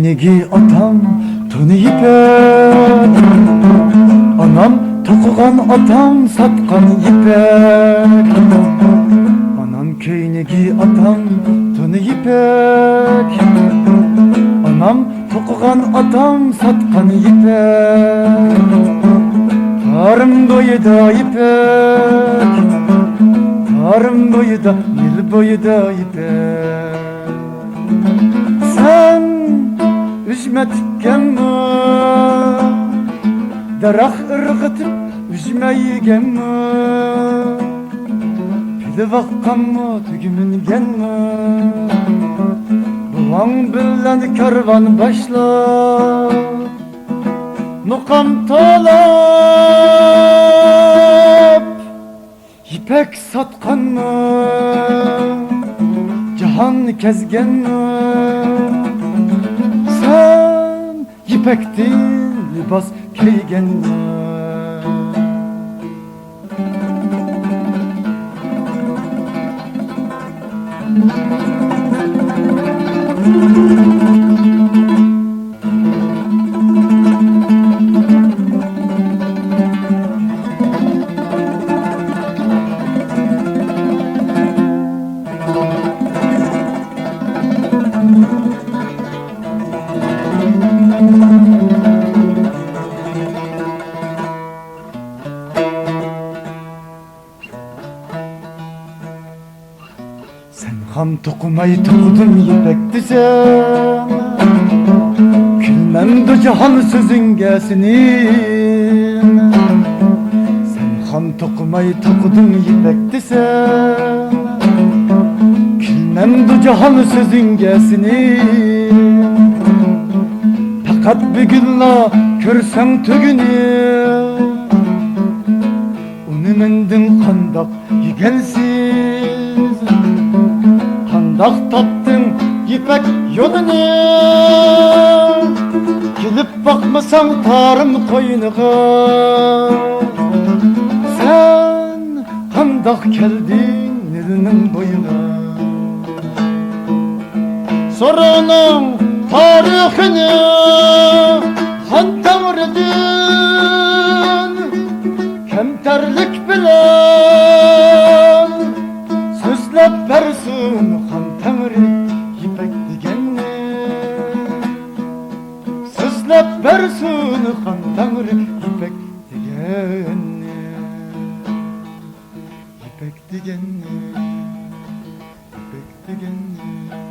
köynegi atam tuni ipek, anam tokugan atam satkan ipek. Anam köynegi atam tuni ipek, anam tokugan atam satkan ipek. Tarım boyu da ipek, tarım boyu da, yıl boyu da ipek. Sen üzme tükkenme, darak ırgıtıp üzme yigenme. Pili vakkanma tügümün genme, bulan bilen kervan başlar. Nukam talep ipek satkanma, cihan kezgenme. Sen ipektin libas giygenme. Sen ham tokumayı tokudun ipek desem, külmem de cihan sözün gelsin. Sen ham tokumayı tokudun ipek desem, külmem de cihan sözün gelsin. Fakat bir günla körsen tügünü, onu mendin kandak yigensiz. Kandak tattın ipek yolunu, gelip bakmasan tarım koynuğa. Sen kandak geldin elinin boyuna. Sorunun tarihini han tanrıdın, kemterlik bilen sözlep versin han tanrı ipek digenini. Sözlep versin han tanrı ipek digenini. İpek digenini, ipek digenini.